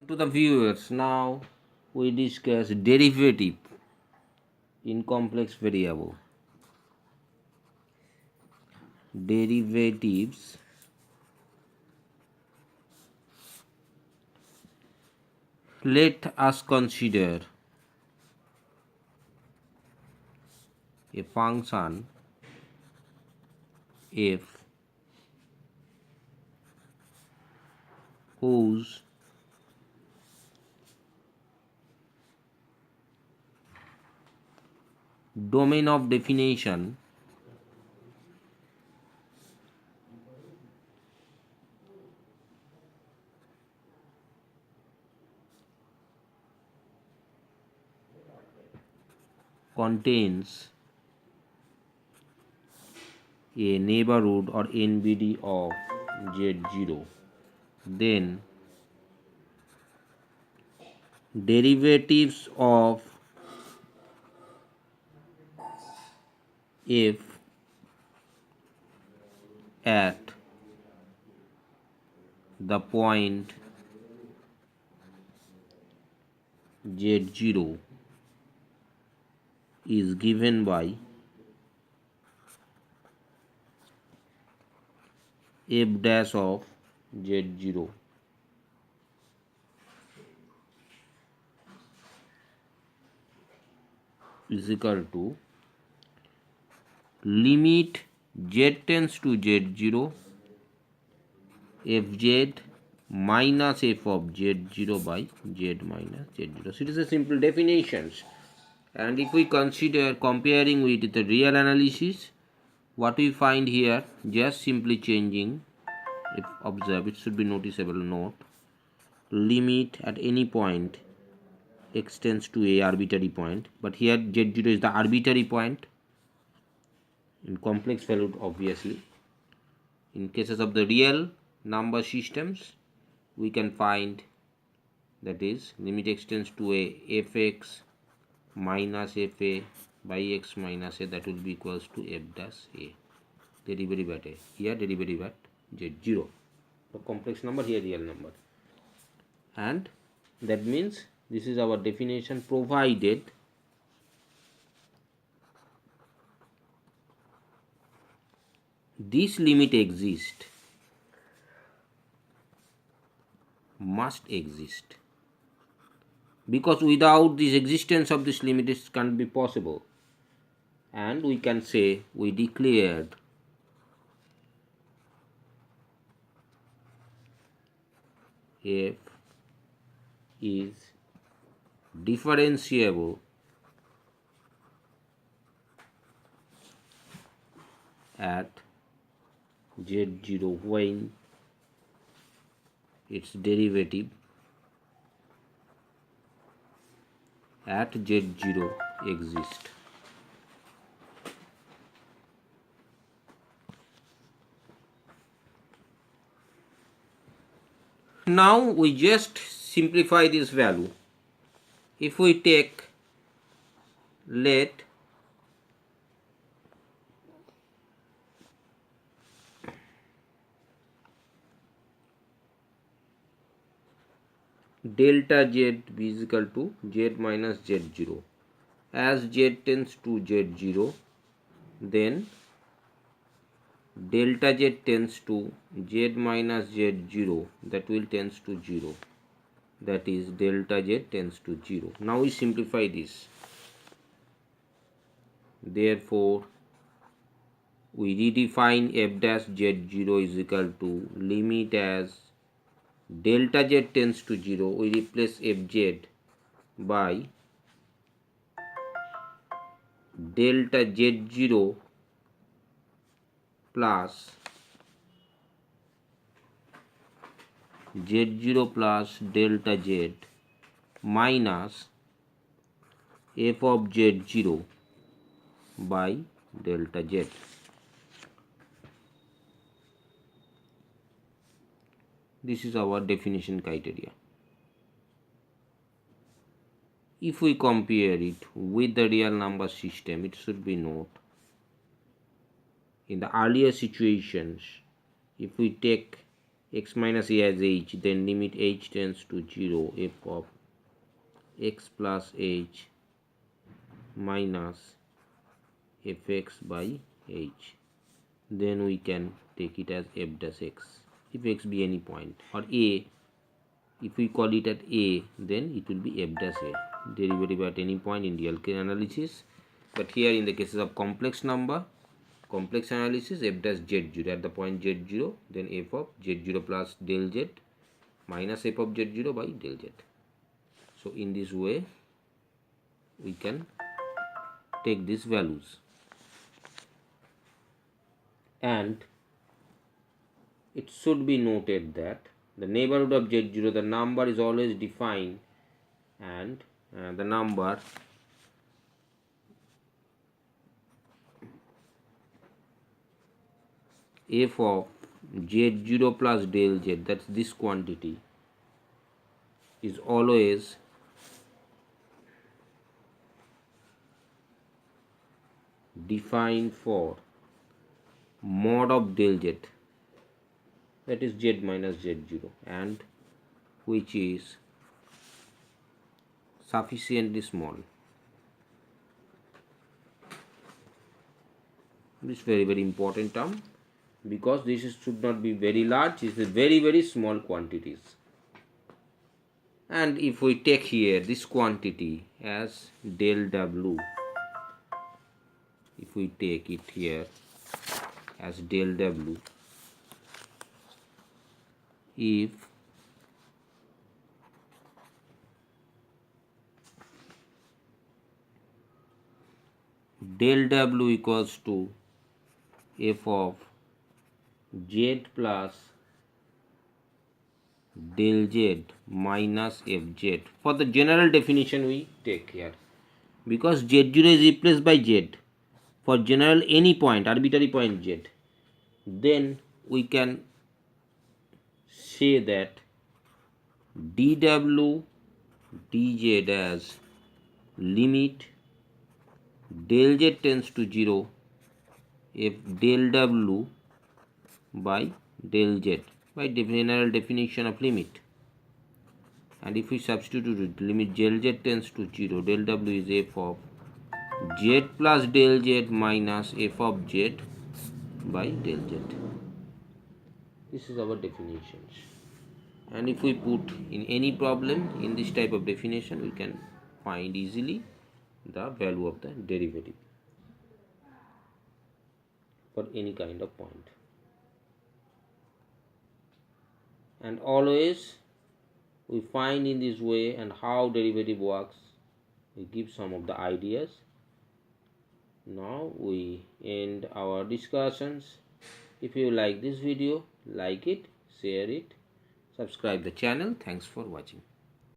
To the viewers, now we discuss derivative in complex variable. Derivatives let us consider a function f whose domain of definition contains a neighborhood or NBD of z0, then derivatives of f at the point z0 is given by f dash of z0 is equal to limit z tends to z0 fz minus f of z0 by z minus z0. So it is a simple definitions. And if we consider comparing with the real analysis, what we find here, just simply changing, if observe, it should be noticeable note, limit at any point x tends to a arbitrary point, but here z0 is the arbitrary point in complex value obviously. In cases of the real number systems, we can find that is limit x tends to a fx minus fa by x minus a, that will be equals to f dash a. Derivative at a, here derivative at z0. So complex number, here real number. And that means this is our definition, provided this limit exists, must exist, because without this existence of this limit it can't be possible. And we can say we declared f is differentiable at z0 when its derivative at z0 exists. Now we just simplify this value. If we take, let delta z be equal to z minus z0, as z tends to z0, then delta z tends to z minus z0, that will tends to 0, that is delta z tends to 0. Now we simplify this. Therefore we redefine f dash z0 is equal to limit as delta z tends to 0, we replace fz by delta z0 plus z0 plus delta z minus f of z0 by delta z. This is our definition criteria. If we compare it with the real number system, it should be noted, in the earlier situations, if we take x minus a as h, then limit h tends to 0, f of x plus h minus fx by h. Then we can take it as f dash x if x be any point, or a, if we call it at a, then it will be f dash a, derivative at any point in real analysis. But here in the cases of complex analysis, f dash z0 at the point z0, then f of z0 plus del z minus f of z0 by del z. So in this way we can take these values, and it should be noted that the neighborhood of z0, the number is always defined, and the number f of z0 plus del z, that's this quantity, is always defined for mod of del z, that is z minus z0, and which is sufficiently small. This is very important term, because should not be very large, it is very small quantities. And if we take here this quantity as del w, if we take it here as del w, if del w equals to f of z plus del z minus fz, for the general definition we take here, because z0 is replaced by z for general any point, arbitrary point z, then we can say that dw dz as limit del z tends to 0 if del w by del z by general definition of limit. And if we substitute it, limit del z tends to 0, del w is f of z plus del z minus f of z by del z. This is our definitions. And if we put in any problem in this type of definition, we can find easily the value of the derivative for any kind of point. And always we find in this way and how derivative works, we give some of the ideas. Now we end our discussions. If you like this video, like it, share it, subscribe the channel. Thanks for watching.